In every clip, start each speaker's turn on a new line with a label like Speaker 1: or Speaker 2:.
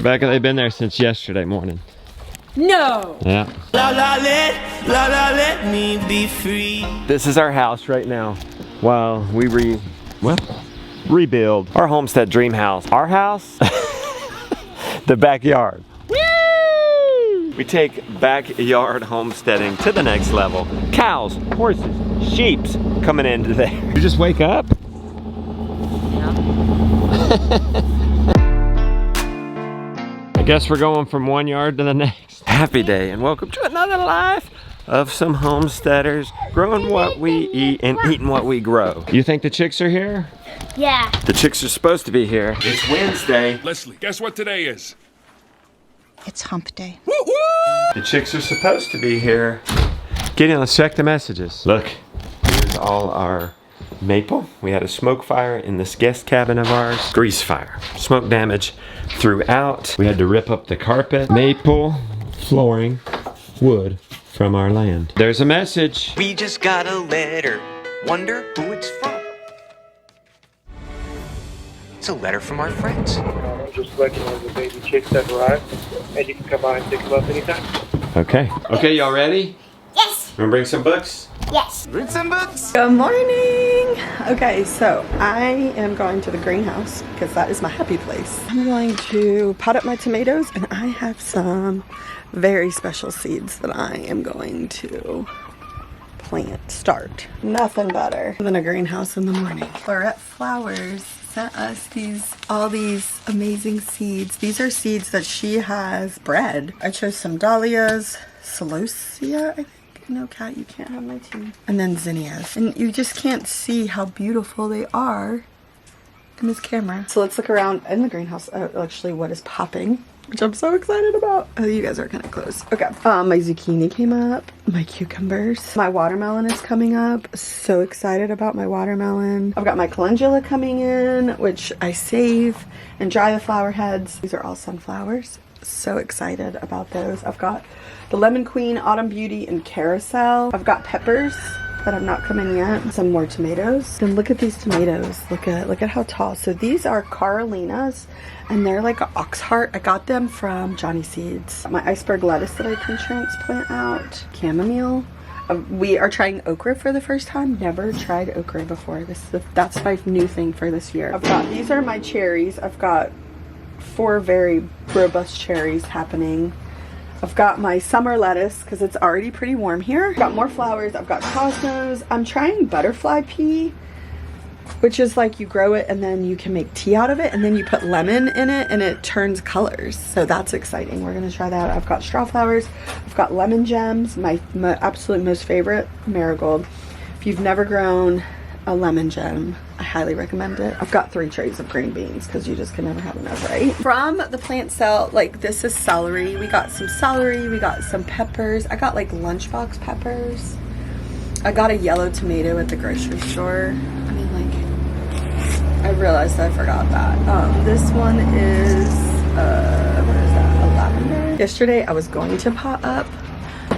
Speaker 1: Rebecca, they've been there since yesterday morning.
Speaker 2: No!
Speaker 1: Yeah.
Speaker 3: Let me be free.
Speaker 1: This is our house right now while we rebuild our homestead dream house. Our house, the backyard. Woo! We take backyard homesteading to the next level. Cows, horses, sheeps coming in today. You just wake up?
Speaker 2: Yeah.
Speaker 1: I guess we're going from one yard to the next. Happy day and welcome to another life of some homesteaders, growing what we eat and eating what we grow. You think the chicks are here?
Speaker 4: Yeah.
Speaker 1: The chicks are supposed to be here. It's Wednesday.
Speaker 5: Leslie, guess what today is?
Speaker 6: It's hump day.
Speaker 1: The chicks are supposed to be here. Gideon, let's check the messages. Look, here's all our maple. We had a smoke fire in this guest cabin of ours. Grease fire. Smoke damage throughout. We had to rip up the carpet. Maple flooring, wood from our land. There's a message.
Speaker 3: We just got a letter. Wonder who it's from. It's a letter from our friends.
Speaker 7: Just let you know the baby chicks have arrived, and you can come by and pick them up anytime.
Speaker 1: Okay. Okay, y'all ready?
Speaker 4: Yes.
Speaker 1: Wanna bring some books?
Speaker 4: Yes.
Speaker 3: Read some books.
Speaker 2: Good morning! Okay, so I am going to the greenhouse because that is my happy place. I'm going to pot up my tomatoes and I have some very special seeds that I am going to start. Nothing better than a greenhouse in the morning. Florette Flowers sent us all these amazing seeds. These are seeds that she has bred. I chose some dahlias, celosia, I think. No, Kat, you can't have my tea. And then zinnias. And you just can't see how beautiful they are in this camera. So let's look around in the greenhouse. Actually, what is popping, which I'm so excited about. Oh, you guys are kind of close. Okay. My zucchini came up. My cucumbers. My watermelon is coming up. So excited about my watermelon. I've got my calendula coming in, which I save and dry the flower heads. These are all sunflowers. So excited about those. I've got the Lemon Queen, Autumn Beauty, and Carousel. I've got peppers that have not come in yet. Some more tomatoes. And look at these tomatoes. Look at how tall. So these are Carolinas, and they're like an ox heart. I got them from Johnny Seeds. My iceberg lettuce that I can transplant out. Chamomile. We are trying okra for the first time. Never tried okra before. That's my new thing for this year. These are my cherries. I've got 4 very robust cherries happening. I've got my summer lettuce because it's already pretty warm here. I've got more flowers. I've got cosmos. I'm trying butterfly pea, which is like you grow it and then you can make tea out of it, and then you put lemon in it and it turns colors. So that's exciting. We're gonna try that. I've got straw flowers. I've got lemon gems. My absolute most favorite, marigold. If you've never grown a lemon gem, I highly recommend it. I've got 3 trays of green beans because you just can never have enough, right? From the plant cell, like this is celery. We got some celery, we got some peppers. I got like lunchbox peppers. I got a yellow tomato at the grocery store. I mean, like, I realized I forgot that. This one is, what is that, a lavender? Yesterday I was going to pot up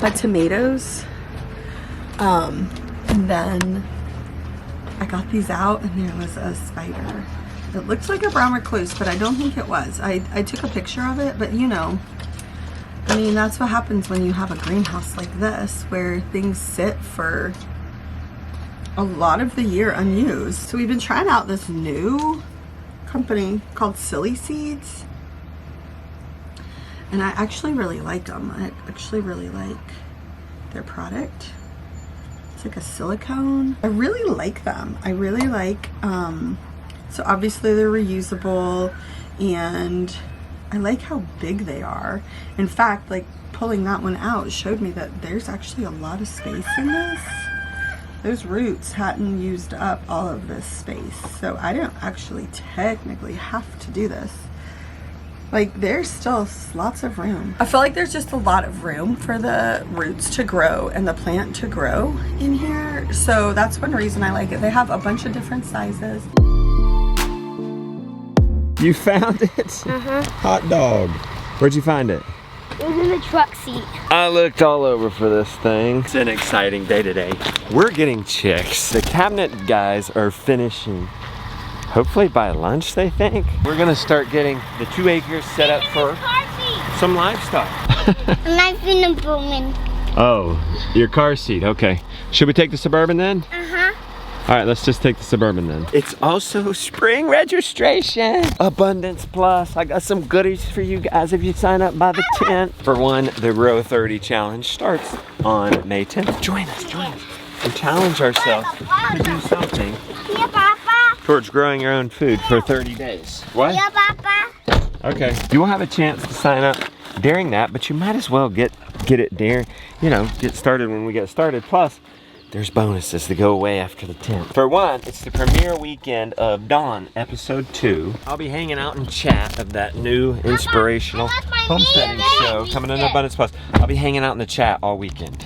Speaker 2: my tomatoes, and then I got these out and there was a spider. It looked like a brown recluse, but I don't think it was. I took a picture of it, but you know, I mean, that's what happens when you have a greenhouse like this, where things sit for a lot of the year unused. So we've been trying out this new company called Silly Seeds, and I actually really like them. I actually really like their product. It's like a silicone. I really like them. I really like, so obviously they're reusable, and I like how big they are. In fact, like pulling that one out showed me that there's actually a lot of space in this. Those roots hadn't used up all of this space, so I don't actually technically have to do this. Like, there's still lots of room. I feel like there's just a lot of room for the roots to grow and the plant to grow in here. So that's one reason I like it. They have a bunch of different sizes.
Speaker 1: You found it?
Speaker 4: Uh-huh.
Speaker 1: Hot dog. Where'd you find it?
Speaker 4: It was in the truck seat.
Speaker 1: I looked all over for this thing. It's an exciting day today. We're getting chicks. The cabinet guys are finishing hopefully by lunch, they think. We're gonna start getting the 2 acres set up for some livestock.
Speaker 4: And I've been booming.
Speaker 1: Oh, your car seat, okay. Should we take the Suburban then?
Speaker 4: Uh-huh.
Speaker 1: All right, let's just take the Suburban then. It's also spring registration. Abundance Plus. I got some goodies for you guys if you sign up by the 10th. For one, the Row 30 challenge starts on May 10th. Join us and challenge ourselves to do something
Speaker 4: Yeah, Papa.
Speaker 1: towards growing your own food for 30 days. What?
Speaker 4: Yeah, Papa.
Speaker 1: Okay. You will have a chance to sign up during that, but you might as well get it during, get started when we get started. Plus, there's bonuses that go away after the 10th. For one, it's the premiere weekend of Dawn, episode 2. I'll be hanging out in chat of that new inspirational homesteading show coming in Abundance Plus. I'll be hanging out in the chat all weekend.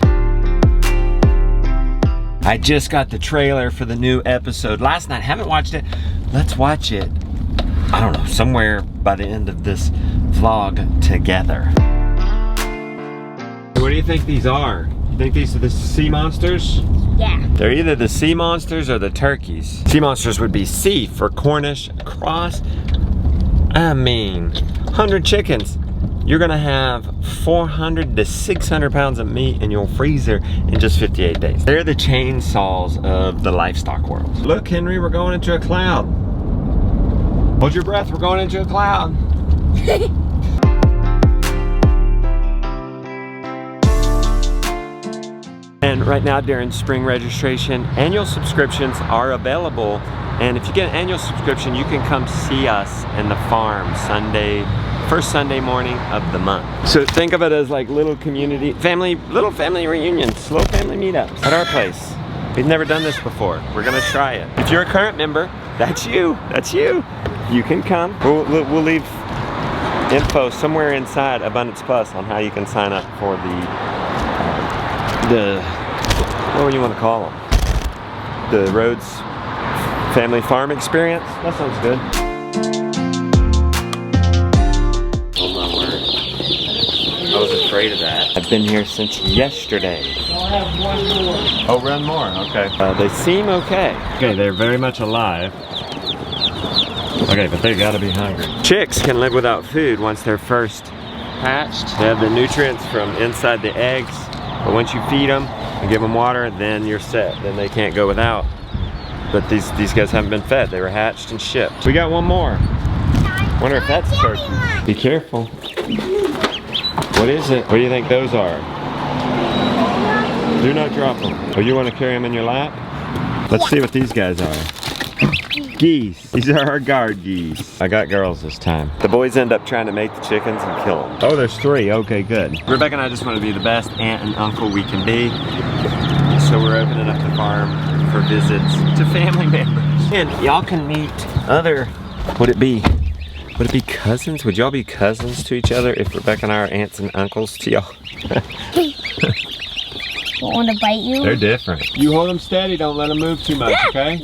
Speaker 1: I just got the trailer for the new episode last night. Haven't watched it. Let's watch it, I don't know, somewhere by the end of this vlog together. What do you think these are? You think these are the sea monsters?
Speaker 4: Yeah.
Speaker 1: They're either the sea monsters or the turkeys. Sea monsters would be C for Cornish cross. 100 chickens. You're gonna have 400 to 600 pounds of meat in your freezer in just 58 days. They're the chainsaws of the livestock world. Look, Henry, we're going into a cloud. Hold your breath, we're going into a cloud. And right now during spring registration, annual subscriptions are available. And if you get an annual subscription, you can come see us in the farm first Sunday morning of the month. So think of it as like little family reunions, little family meetups at our place. We've never done this before. We're gonna try it. If you're a current member, that's you. You can come. We'll leave info somewhere inside Abundance Plus on how you can sign up for what do you want to call them? The Rhodes Family Farm Experience? That sounds good. Oh my word. I was afraid of that. I've been here since yesterday.
Speaker 7: I'll have one more.
Speaker 1: Oh, run more, okay. They seem okay. Okay, they're very much alive. Okay, but they gotta be hungry. Chicks can live without food once they're first hatched. They have the nutrients from inside the eggs, but once you feed them and give them water, then you're set. Then they can't go without. But these guys haven't been fed. They were hatched and shipped. We got one more. Wonder if that's turkey. Be careful. What is it? What do you think those are? Do not drop them. Oh, you want to carry them in your lap? Let's see what these guys are. Geese. These are our guard geese. I got girls this time. The boys end up trying to make the chickens and kill them. Oh, there's 3. Okay, good. Rebecca and I just want to be the best aunt and uncle we can be. So we're opening up the farm for visits to family members. And y'all can meet other, would it be cousins? Would y'all be cousins to each other if Rebecca and I are aunts and uncles to y'all?
Speaker 4: Don't want to bite you?
Speaker 1: They're different. You hold them steady, don't let them move too much, okay?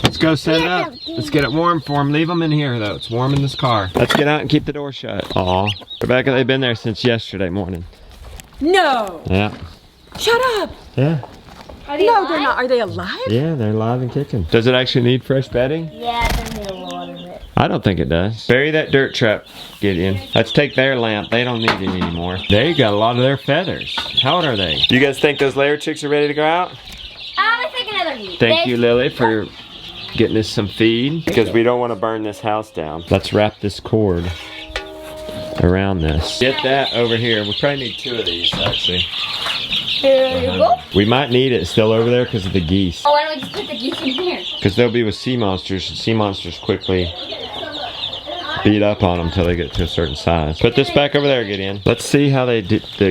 Speaker 1: Let's go set it up. Let's get it warm for them. Leave them in here though. It's warm in this car. Let's get out and keep the door shut. Aw. Rebecca, they've been there since yesterday morning.
Speaker 2: No.
Speaker 1: Yeah.
Speaker 2: Shut up.
Speaker 1: Yeah.
Speaker 2: No, they're not. Are they alive?
Speaker 1: Yeah, they're alive and kicking. Does it actually need fresh bedding?
Speaker 4: Yeah, there's a lot of it.
Speaker 1: I don't think it does. Bury that dirt trap, Gideon. Let's take their lamp. They don't need it anymore. They got a lot of their feathers. How old are they? You guys think those layer chicks are ready to go out?
Speaker 4: I think another week.
Speaker 1: Thank you, Lily, for getting us some feed. Because we don't want to burn this house down. Let's wrap this cord around this. Get that over here. We probably need 2 of these, actually.
Speaker 4: Here you go.
Speaker 1: We might need it still over there because of the geese.
Speaker 4: Oh, why don't we just put the geese in here?
Speaker 1: Because they'll be with sea monsters. Sea monsters quickly beat up on them until they get to a certain size. Put this back over there, Gideon. Let's see how the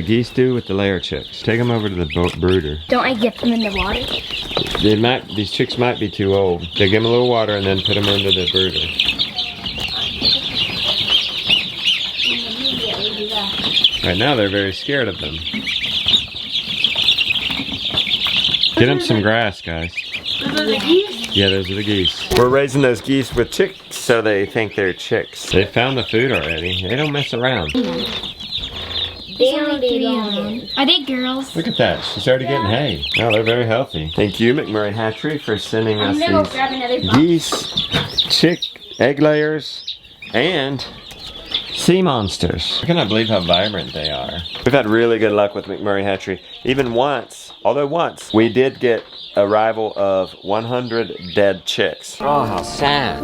Speaker 1: geese do with the layer chicks. Take them over to the brooder.
Speaker 4: Don't I get them in the water?
Speaker 1: These chicks might be too old. They give them a little water and then put them into the brooder. Right now they're very scared of them. Get them some grass, guys.
Speaker 4: Those are the geese?
Speaker 1: Yeah, those are the geese. We're raising those geese with chicks, so they think they're chicks. They found the food already. They don't mess around.
Speaker 4: Are they girls?
Speaker 1: Look at that. She's already getting hay. No, they're very healthy. Thank you, McMurray Hatchery, for sending us
Speaker 4: I'm gonna go
Speaker 1: these
Speaker 4: grab another box.
Speaker 1: geese, chick, egg layers, and sea monsters. I cannot believe how vibrant they are. We've had really good luck with McMurray Hatchery. Even once, although once, we did get arrival of 100 dead chicks. Oh, how sad.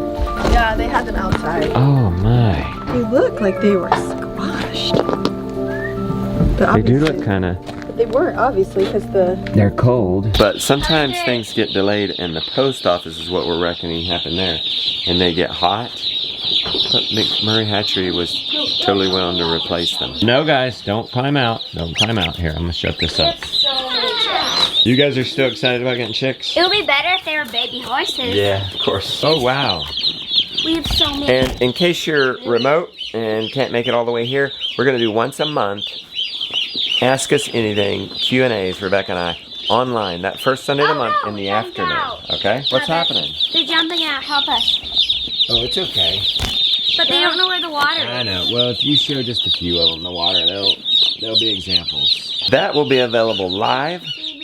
Speaker 2: Yeah, they had them outside.
Speaker 1: Oh my.
Speaker 2: They look like they were squashed. But
Speaker 1: They do look
Speaker 2: obviously-
Speaker 1: kind of...
Speaker 2: They weren't, obviously, because
Speaker 1: They're cold. But sometimes things get delayed and the post office is what we're reckoning happened there. And they get hot. But McMurray Hatchery was totally willing to replace them. No guys, don't climb out. Don't climb out. Here, I'm gonna shut this up. You guys are still excited about getting chicks?
Speaker 4: It would be better if they were baby horses.
Speaker 1: Yeah, of course. Oh wow.
Speaker 4: We have so many.
Speaker 1: And in case you're remote and can't make it all the way here, we're gonna do once a month. Ask Us Anything Q&As, Rebecca and I, online that first Sunday of the month in the afternoon. Okay? What's happening?
Speaker 4: They're jumping out. Help us.
Speaker 1: Oh, it's okay.
Speaker 4: But they don't know where the water is.
Speaker 1: I know. Well, if you show just a few of them in the water, they'll be examples. That will be available live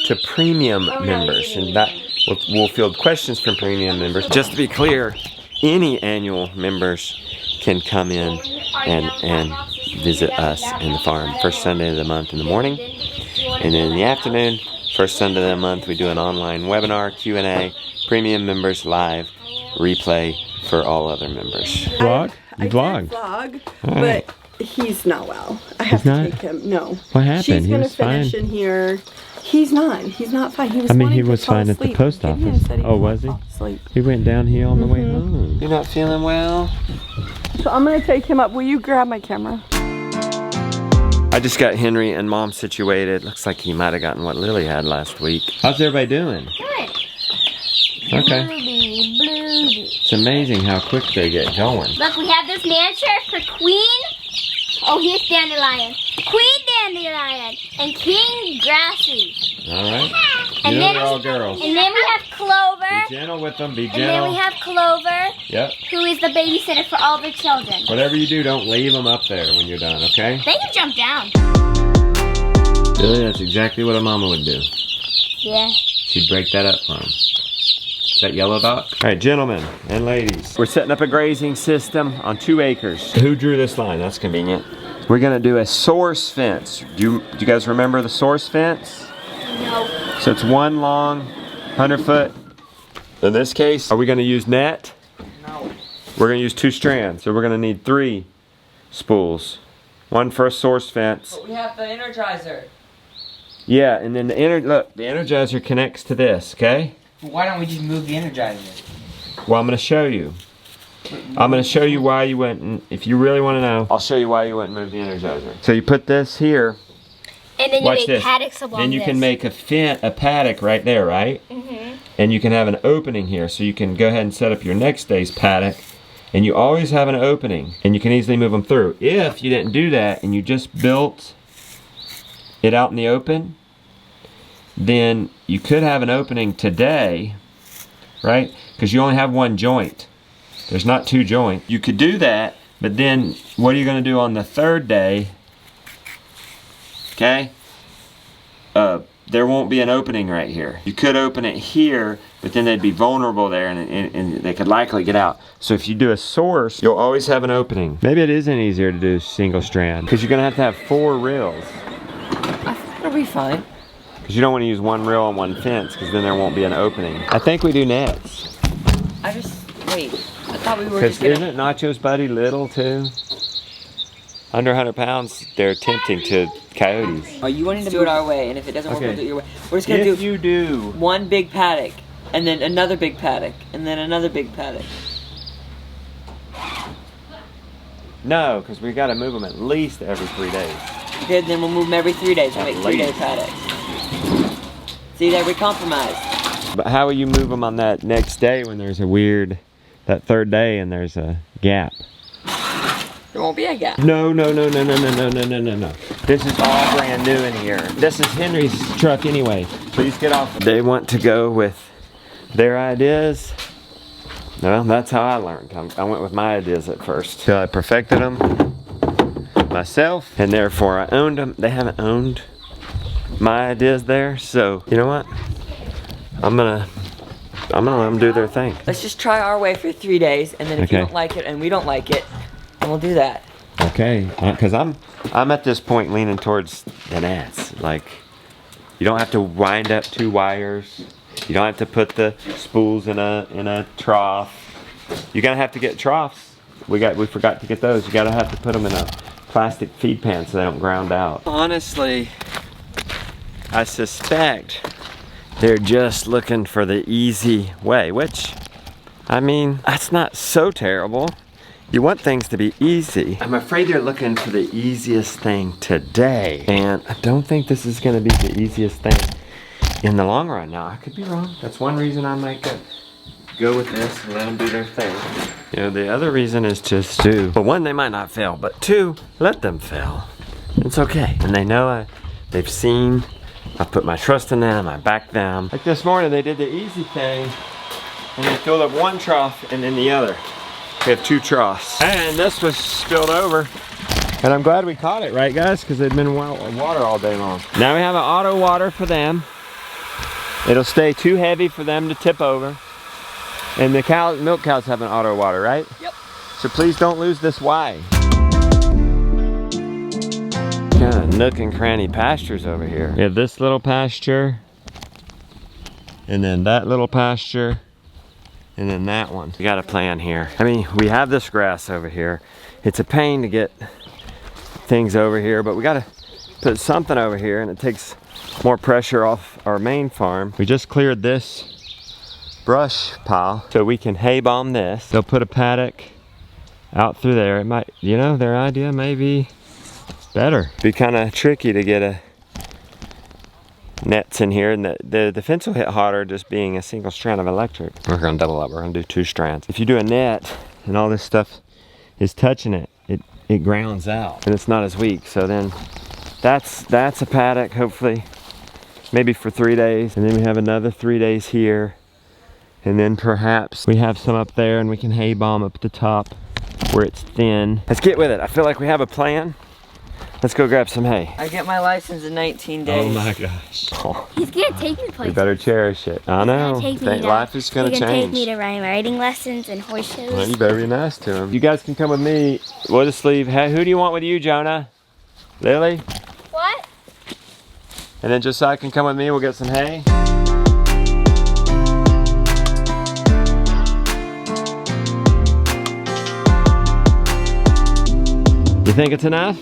Speaker 1: to premium members, and that we'll field questions from premium members. Just to be clear, any annual members can come in and visit us in the farm first Sunday of the month in the morning, and then in the afternoon, first Sunday of the month, we do an online webinar, Q&A, premium members live, replay for all other members. Vlog? You vlog?
Speaker 2: vlog,
Speaker 1: Alright.
Speaker 2: but he's not well. I have
Speaker 1: He's
Speaker 2: to
Speaker 1: not?
Speaker 2: take him. No.
Speaker 1: What happened?
Speaker 2: She's
Speaker 1: He
Speaker 2: gonna
Speaker 1: was
Speaker 2: finish
Speaker 1: fine.
Speaker 2: in here. He's not. He's not fine. He was.
Speaker 1: I mean,
Speaker 2: wanting
Speaker 1: he
Speaker 2: to
Speaker 1: was
Speaker 2: fall
Speaker 1: fine at the
Speaker 2: asleep.
Speaker 1: post
Speaker 2: Gideon
Speaker 1: office.
Speaker 2: said he
Speaker 1: Oh,
Speaker 2: would
Speaker 1: was he?
Speaker 2: fall asleep.
Speaker 1: He went downhill on the way home. You're not feeling well?
Speaker 2: So I'm gonna take him up. Will you grab my camera?
Speaker 1: I just got Henry and Mom situated. Looks like he might have gotten what Lily had last week. How's everybody doing?
Speaker 4: Good.
Speaker 1: Okay.
Speaker 4: Bluey, bluey.
Speaker 1: It's amazing how quick they get going.
Speaker 4: Look, we have this miniature for Queen. Oh, here's Dandelion. Queen Dandelion and King Grassy.
Speaker 1: All right.
Speaker 4: And
Speaker 1: You know
Speaker 4: then
Speaker 1: they're all girls.
Speaker 4: And then we have Clover.
Speaker 1: Be gentle with them. Be
Speaker 4: And then we
Speaker 1: gentle.
Speaker 4: have Clover,
Speaker 1: Yep.
Speaker 4: who is the babysitter for all the children.
Speaker 1: Whatever you do, don't leave them up there when you're done, okay?
Speaker 4: They can jump down.
Speaker 1: Really, that's exactly what a mama would do.
Speaker 4: Yeah.
Speaker 1: She'd break that up for him. Is that yellow dot? All right, gentlemen and ladies. We're setting up a grazing system on 2 acres. Who drew this line? That's convenient. We're gonna do a source fence. Do you guys remember the source fence?
Speaker 4: No.
Speaker 1: So it's one long, 100-foot. In this case, are we gonna use net?
Speaker 3: No.
Speaker 1: We're gonna use 2 strands. So we're gonna need 3 spools. One for a source fence.
Speaker 5: But we have the Energizer.
Speaker 1: Yeah, and then the Energizer connects to this, okay?
Speaker 5: Why don't we just move the Energizer?
Speaker 1: Well, I'm gonna show you. I'm gonna show you why you wouldn't. If you really want to know, I'll show you why you wouldn't move the Energizer. So you put this here.
Speaker 4: And then you
Speaker 1: Watch
Speaker 4: make
Speaker 1: this.
Speaker 4: paddocks along
Speaker 1: Then you
Speaker 4: this.
Speaker 1: can make a paddock right there, right?
Speaker 4: Mm-hmm.
Speaker 1: And you can have an opening here, so you can go ahead and set up your next day's paddock. And you always have an opening, and you can easily move them through. If you didn't do that and you just built it out in the open, then you could have an opening today, right? Because you only have 1 joint. There's not 2 joints. You could do that, but then what are you going to do on the 3rd day? Okay? There won't be an opening right here. You could open it here, but then they'd be vulnerable there and they could likely get out. So if you do a source, you'll always have an opening. Maybe it isn't easier to do single strand because you're going to have 4 reels.
Speaker 5: I think it'll be fine.
Speaker 1: Because you don't want to use 1 reel on 1 fence because then there won't be an opening. I think we do nets.
Speaker 5: Wait. I thought we were
Speaker 1: Because
Speaker 5: just gonna...
Speaker 1: isn't Nacho's buddy little too? Under 100 pounds, they're tempting to coyotes.
Speaker 5: Are you wanting to do it our way? And if it doesn't work, we'll do it your way. We're just gonna
Speaker 1: If
Speaker 5: do
Speaker 1: you do,
Speaker 5: 1 big paddock, and then another big paddock, and then another big paddock.
Speaker 1: no, because we got to move them at least every 3 days.
Speaker 5: Okay, then we'll move them every 3 days. We'll
Speaker 1: At
Speaker 5: make 3-day
Speaker 1: least.
Speaker 5: paddocks. See, there we compromise.
Speaker 1: But how will you move them on that next day when there's a weird, that 3rd day and there's a gap?
Speaker 5: There won't be a gap.
Speaker 1: No. This is all brand new in here. This is Henry's truck anyway. Please get off. They want to go with their ideas. Well, that's how I learned. I went with my ideas at first. Till I perfected them. myself, and therefore I owned them. They haven't owned my ideas there, so you know what? I'm gonna let them do their thing.
Speaker 5: Let's just try our way for 3 days, and then if you
Speaker 1: Okay.
Speaker 5: don't like it and we don't like it, then we'll do that.
Speaker 1: Okay, because I'm at this point leaning towards the nets. Like, you don't have to wind up 2 wires. You don't have to put the spools in a trough. You're gonna have to get troughs. We forgot to get those. You gotta have to put them in a plastic feed pan so they don't ground out. Honestly, I suspect they're just looking for the easy way, which, I mean, that's not so terrible. You want things to be easy. I'm afraid they're looking for the easiest thing today, and I don't think this is gonna be the easiest thing in the long run. Now, I could be wrong. That's one reason I might go with this and let them do their thing. You know, the other reason is just to, well, 1, they might not fail, but 2, let them fail. It's okay. And they know they've seen, I put my trust in them, I back them. Like this morning, they did the easy thing, and they filled up 1 trough and then the other. We have 2 troughs. And this was spilled over. And I'm glad we caught it, right guys? Because they'd been water all day long. Now we have an auto water for them. It'll stay too heavy for them to tip over. And the milk cows have an auto water, right?
Speaker 5: Yep.
Speaker 1: So please don't lose this Y. Kind of nook and cranny pastures over here. We have this little pasture. And then that little pasture. And then that one. We got a plan here. I mean, we have this grass over here. It's a pain to get things over here, but we gotta put something over here, and it takes more pressure off our main farm. We just cleared this brush pile so we can hay bomb this. They'll put a paddock out through there. It might, you know, their idea may be better. Be kind of tricky to get nets in here, and the fence will hit hotter just being a single strand of electric. We're gonna double up, we're gonna do 2 strands. If you do a net and all this stuff is touching it, it grounds out and it's not as weak. So then that's a paddock, hopefully, maybe for 3 days. And then we have another 3 days here. And then perhaps we have some up there and we can hay bomb up at the top where it's thin. Let's get with it. I feel like we have a plan. Let's go grab some hay.
Speaker 5: I get my license in 19 days.
Speaker 1: Oh my gosh. Oh,
Speaker 4: He's gonna take me places.
Speaker 1: we better cherish it. I know. Life is gonna
Speaker 4: He's gonna take
Speaker 1: change.
Speaker 4: me to riding lessons and horse shows.
Speaker 1: Well, you better be nice to him. You guys can come with me. We'll just leave. Hey, who do you want with you, Jonah? Lily?
Speaker 4: What?
Speaker 1: And then Josiah can come with me. We'll get some hay. You think it's enough?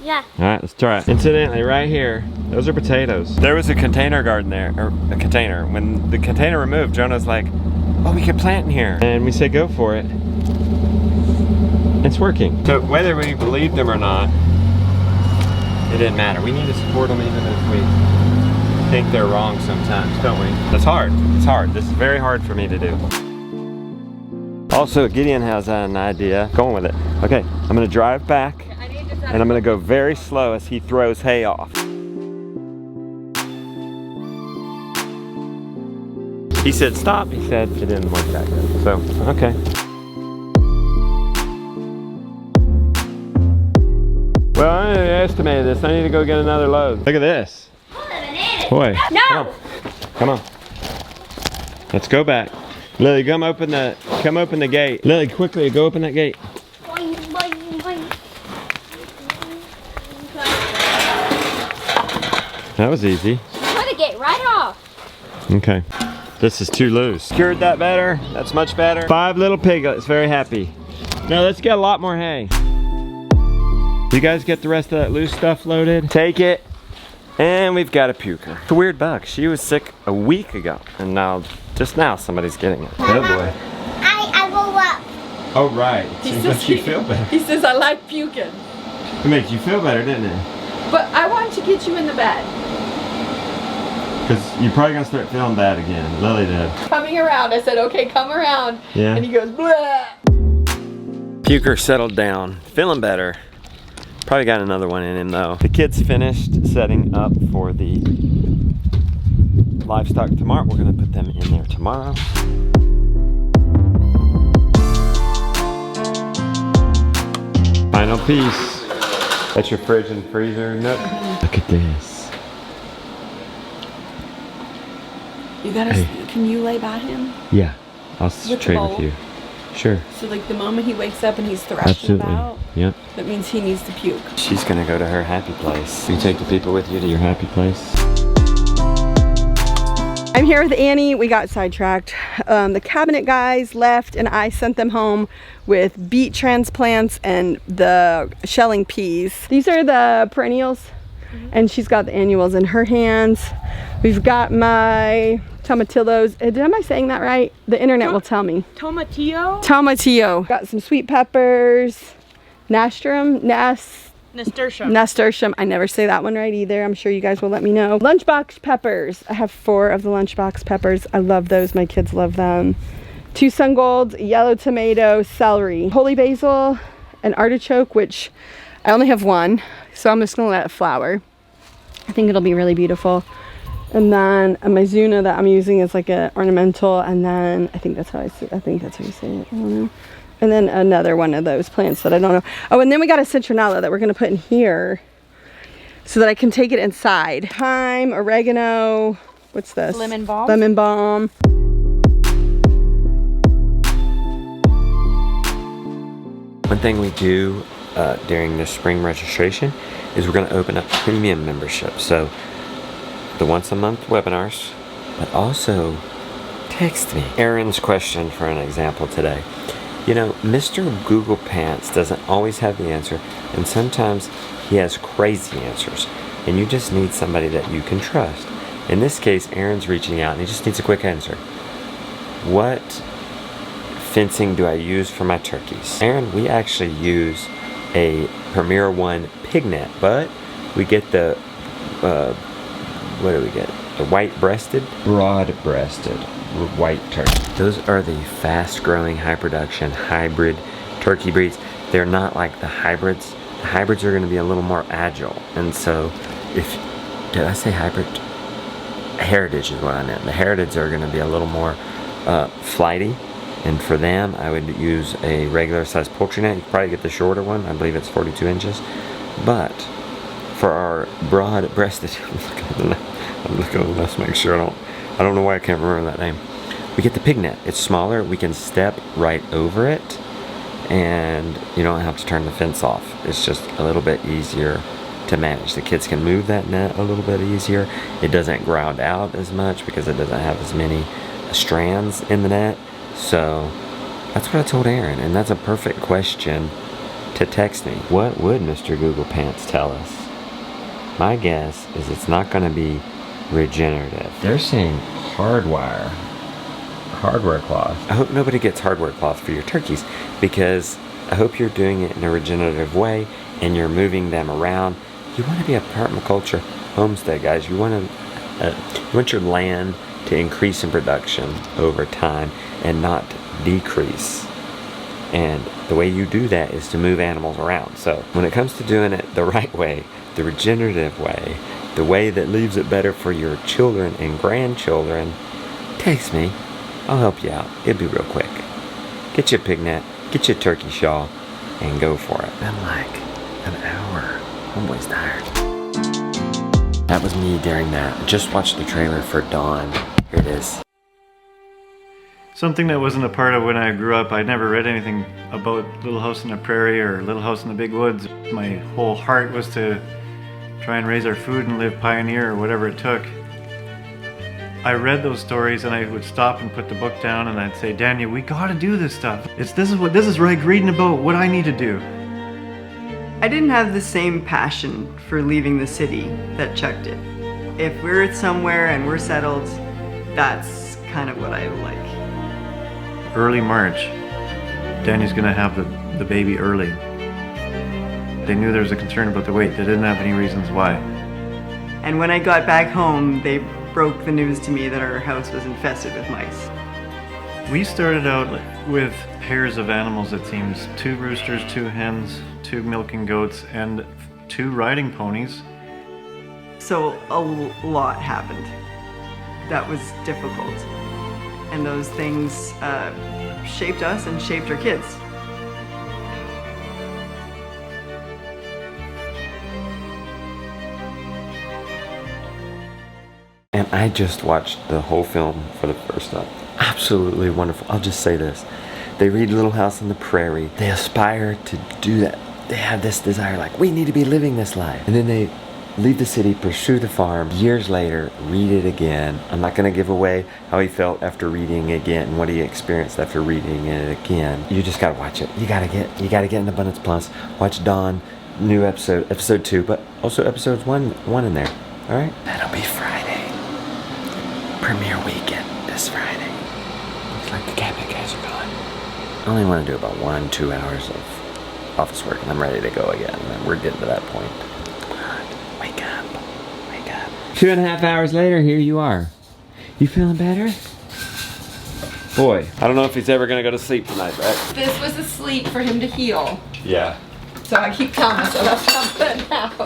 Speaker 4: Yeah.
Speaker 1: All right, let's try it. Incidentally, right here, those are potatoes. There was a container garden there, or a container. When the container removed, Jonah's like, oh, we could plant in here. And we said, go for it. It's working. So whether we believed them or not, it didn't matter. We need to support them even if we think they're wrong sometimes, don't we? That's hard. It's hard. This is very hard for me to do. Also, Gideon has an idea. Going with it. Okay, I'm gonna drive back. And I'm gonna go very slow as he throws hay off. He said stop, he said it didn't work that good. So, okay. Well, I estimated this. I need to go get another load. Look at this. Boy,
Speaker 4: No!
Speaker 1: come on. Let's go back. Lily, come open the gate. Lily, quickly, go open that gate.
Speaker 4: Boing, boing, boing.
Speaker 1: That was easy.
Speaker 4: Put the gate right off.
Speaker 1: Okay. This is too loose. Secured that better. That's much better. 5 little piglets, very happy. Now let's get a lot more hay. You guys get the rest of that loose stuff loaded. Take it. And we've got a puker. It's a weird bug. She was sick a week ago. And now, just now, somebody's getting it. Oh boy.
Speaker 4: I woke up.
Speaker 1: Oh right. It makes you feel better.
Speaker 2: He says, I like puking.
Speaker 1: It makes you feel better, didn't it?
Speaker 2: But I wanted to get you in the bed.
Speaker 1: Because you're probably gonna start feeling bad again. Lily did.
Speaker 2: Coming around. I said, okay, come around.
Speaker 1: Yeah.
Speaker 2: And he goes, blah.
Speaker 1: Puker settled down, feeling better. Probably got another one in him though. The kids finished setting up for the livestock tomorrow. We're gonna put them in there tomorrow. Final Final piece. That's your fridge and freezer nook. Look at this.
Speaker 2: You gotta. Can you lay by him?
Speaker 1: Yeah, I'll
Speaker 2: the
Speaker 1: trade
Speaker 2: bowl.
Speaker 1: with you. Sure.
Speaker 2: So like the moment he wakes up and he's thrashing
Speaker 1: Absolutely.
Speaker 2: about,
Speaker 1: Yep.
Speaker 2: that means he needs to puke.
Speaker 1: She's gonna go to her happy place. You take the people with you to your happy place.
Speaker 2: I'm here with Annie. We got sidetracked. The cabinet guys left and I sent them home with beet transplants and the shelling peas. These are the perennials and she's got the annuals in her hands. We've got my tomatillos. Am I saying that right? The internet will tell me.
Speaker 8: Tomatillo?
Speaker 2: Tomatillo. Got some sweet peppers. Nasturtium. Nasturtium. I never say that one right either. I'm sure you guys will let me know. Lunchbox peppers. I have 4 of the lunchbox peppers. I love those. My kids love them. 2 sun golds, yellow tomato, celery, holy basil, an artichoke, which I only have 1, so I'm just gonna let it flower. I think it'll be really beautiful. And then a Mizuna that I'm using is like an ornamental, and then I think that's how you say it. I don't know. And then another one of those plants that I don't know. Oh, and then we got a citronella that we're gonna put in here so that I can take it inside. Thyme, oregano, what's this?
Speaker 8: Lemon balm.
Speaker 2: Lemon balm.
Speaker 1: One thing we do during the spring registration is we're gonna open up premium membership. So the once a month webinars, but also text me. Aaron's question for an example today. You know, Mr. Google Pants doesn't always have the answer, and sometimes he has crazy answers, and you just need somebody that you can trust. In this case, Aaron's reaching out, and he just needs a quick answer. What fencing do I use for my turkeys? Aaron, we actually use a Premier One pig net, but we get the, what do we get? The white-breasted? Broad-breasted white turkey. Those are the fast-growing, high-production, hybrid turkey breeds. They're not like the hybrids. The hybrids are going to be a little more agile. And so, did I say hybrid? Heritage is what I meant. The heritages are going to be a little more flighty. And for them, I would use a regular size poultry net. You could probably get the shorter one. I believe it's 42 inches. But for our broad-breasted, I'm looking at the list to make sure I don't know why I can't remember that name. We get the pig net. It's smaller. We can step right over it, and you don't have to turn the fence off. It's just a little bit easier to manage. The kids can move that net a little bit easier. It doesn't ground out as much because it doesn't have as many strands in the net. So that's what I told Aaron, and that's a perfect question to text me. What would Mr. Google Pants tell us? My guess is it's not going to be regenerative. They're saying hardware cloth. I hope nobody gets hardware cloth for your turkeys, because I hope you're doing it in a regenerative way and you're moving them around. You want to be a permaculture homestead, guys. You want your land to increase in production over time and not decrease. And the way you do that is to move animals around. So when it comes to doing it the right way, the regenerative way, the way that leaves it better for your children and grandchildren, text me. I'll help you out. It'll be real quick. Get you a pig net, get you a turkey shawl, and go for it. Been like an hour. Homeboy's tired. That was me during that. Just watched the trailer for Dawn. Here it is.
Speaker 9: Something that wasn't a part of when I grew up, I never read anything about Little House on the Prairie or Little House in the Big Woods. My whole heart was to try and raise our food and live pioneer or whatever it took. I read those stories and I would stop and put the book down and I'd say, Daniel, we gotta do this stuff. This is like reading about what I need to do.
Speaker 2: I didn't have the same passion for leaving the city that Chuck did. If we're somewhere and we're settled, that's kind of what I like.
Speaker 9: Early March, Danny's gonna have the baby early. They knew there was a concern about the weight. They didn't have any reasons why.
Speaker 2: And when I got back home, they broke the news to me that our house was infested with mice.
Speaker 9: We started out with pairs of animals, it seems. 2 roosters, 2 hens, 2 milking goats, and 2 riding ponies.
Speaker 2: So a lot happened. That was difficult. And those things shaped us and shaped our kids.
Speaker 1: And I just watched the whole film for the first time. Absolutely wonderful. I'll just say this. They read Little House on the Prairie. They aspire to do that. They have this desire, like, we need to be living this life. And then they leave the city, pursue the farm. Years later, read it again. I'm not gonna give away how he felt after reading again and what he experienced after reading it again. You just gotta watch it. You gotta get in Abundance Plus. Watch Dawn, new episode 2, but also episodes 1 in there. All right? That'll be Friday. Premiere weekend this Friday. Looks like the cabinet guys are gone. I only want to do about 1-2 hours of office work, and I'm ready to go again. And we're getting to that point. Come on, wake up. 2.5 hours later, here you are. You feeling better? Boy, I don't know if he's ever gonna go to sleep tonight, right?
Speaker 2: This was a sleep for him to heal.
Speaker 1: Yeah.
Speaker 2: So I keep telling myself that's what I'm putting out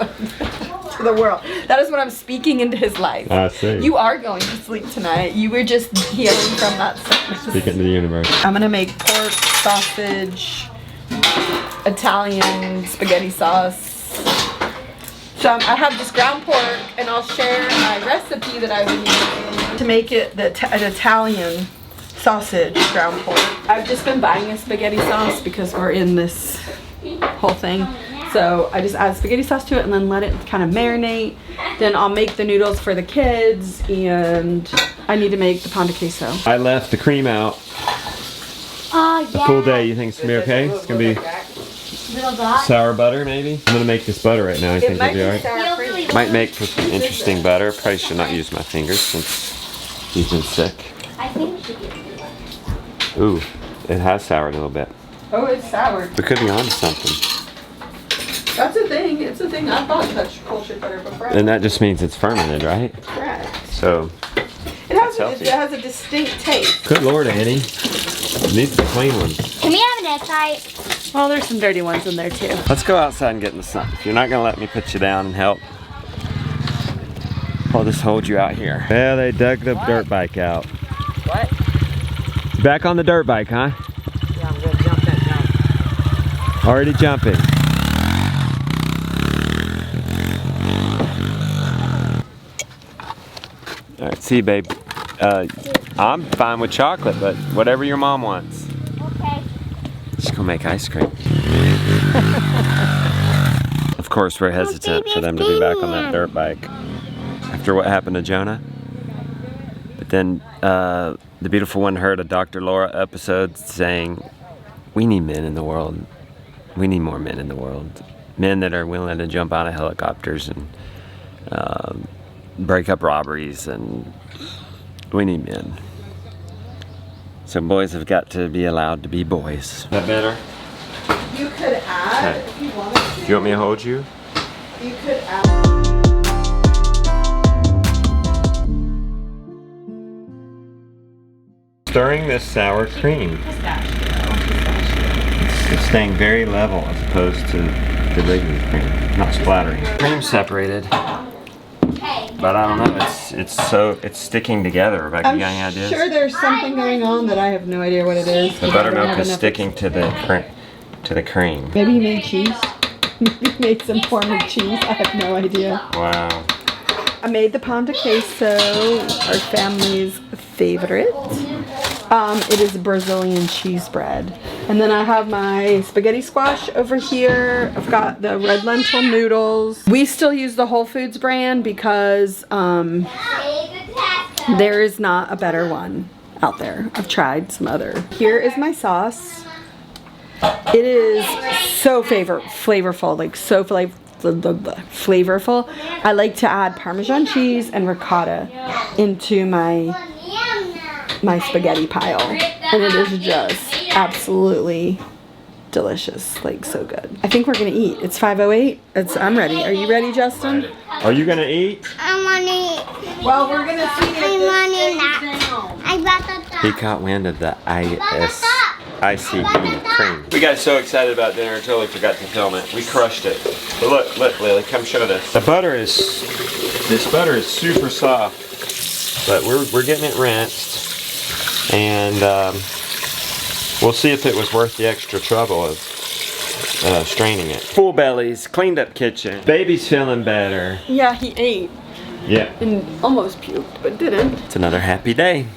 Speaker 2: to the world. That is what I'm speaking into his life.
Speaker 1: I see.
Speaker 2: You are going to sleep tonight. You were just healing from that sickness.
Speaker 1: Speaking to the universe.
Speaker 2: I'm gonna make pork, sausage, Italian spaghetti sauce. So I have this ground pork, and I'll share my recipe that I've been using to make it an Italian sausage ground pork. I've just been buying a spaghetti sauce because we're in this whole thing. So I just add spaghetti sauce to it and then let it kind of marinate. Then I'll make the noodles for the kids, and I need to make the pan de queso.
Speaker 1: I left the cream out.
Speaker 4: Oh, yeah.
Speaker 1: A full day. You think it's gonna be okay? It's gonna be
Speaker 4: Little dot.
Speaker 1: sour butter, maybe? I'm gonna make this butter right now. I think it'll be alright.
Speaker 4: Feel really
Speaker 1: Might make for some interesting butter. Probably should not use my fingers since he's been sick.
Speaker 4: I think we should get it.
Speaker 1: Ooh, it has soured a little bit.
Speaker 2: Oh, it's sour.
Speaker 1: We could be onto something.
Speaker 2: That's a thing. It's a thing. I've bought cultured butter before.
Speaker 1: And that just means it's fermented, right?
Speaker 2: Correct.
Speaker 1: So,
Speaker 2: It has
Speaker 1: healthy.
Speaker 2: it has a distinct taste.
Speaker 1: good Lord, Annie. Needs the clean one.
Speaker 4: Can we have an egg?
Speaker 2: Well, there's some dirty ones in there too.
Speaker 1: Let's go outside and get in the sun. If you're not gonna let me put you down and help, I'll just hold you out here. Yeah, they dug the dirt bike out.
Speaker 5: What?
Speaker 1: Back on the dirt bike, huh?
Speaker 5: Yeah, I'm gonna jump that jump.
Speaker 1: Already jumping. All right, see, babe. I'm fine with chocolate, but whatever your mom wants.
Speaker 4: Okay.
Speaker 1: Just go make ice cream. Of course, we're hesitant for them to be back on that dirt bike after what happened to Jonah. But then the beautiful one heard a Dr. Laura episode saying, we need men in the world. We need more men in the world. Men that are willing to jump out of helicopters and break up robberies, and we need men. So boys have got to be allowed to be boys. Is that better?
Speaker 2: You could add,
Speaker 1: Okay.
Speaker 2: if you wanted to,
Speaker 1: Do you want me to hold you?
Speaker 2: you could add.
Speaker 1: Stirring this sour cream. It's staying very level as opposed to the regular cream, not splattering. Cream separated, but I don't know. It's sticking together. Rebecca,
Speaker 2: I'm
Speaker 1: you got any ideas?
Speaker 2: sure there's something going on that I have no idea what it is.
Speaker 1: The buttermilk is sticking to the cream.
Speaker 2: Maybe you made cheese. Maybe you made some form of cheese. I have no idea.
Speaker 1: Wow.
Speaker 2: I made the pan de queso, our family's favorite. It is Brazilian cheese bread. And then I have my spaghetti squash over here. I've got the red lentil noodles. We still use the Whole Foods brand because there is not a better one out there. I've tried some other. Here is my sauce. It is so flavorful, like so flavorful. I like to add Parmesan cheese and ricotta into my spaghetti pile, and it is just absolutely delicious, like so good. I think we're gonna eat. It's 5:08. I'm ready. Are you ready, Justin?
Speaker 1: Are you gonna eat?
Speaker 4: I want to.
Speaker 2: Well, we're gonna see if this
Speaker 4: I got the top.
Speaker 1: He caught wind of the ICB cream. We got so excited about dinner, I totally forgot to film it. We crushed it. But look, Lily, come show this. This butter is super soft, but we're getting it rinsed, and we'll see if it was worth the extra trouble of straining it. Full bellies, cleaned up kitchen. Baby's feeling better.
Speaker 2: Yeah, he ate.
Speaker 1: Yeah.
Speaker 2: and almost puked, but didn't.
Speaker 1: It's another happy day.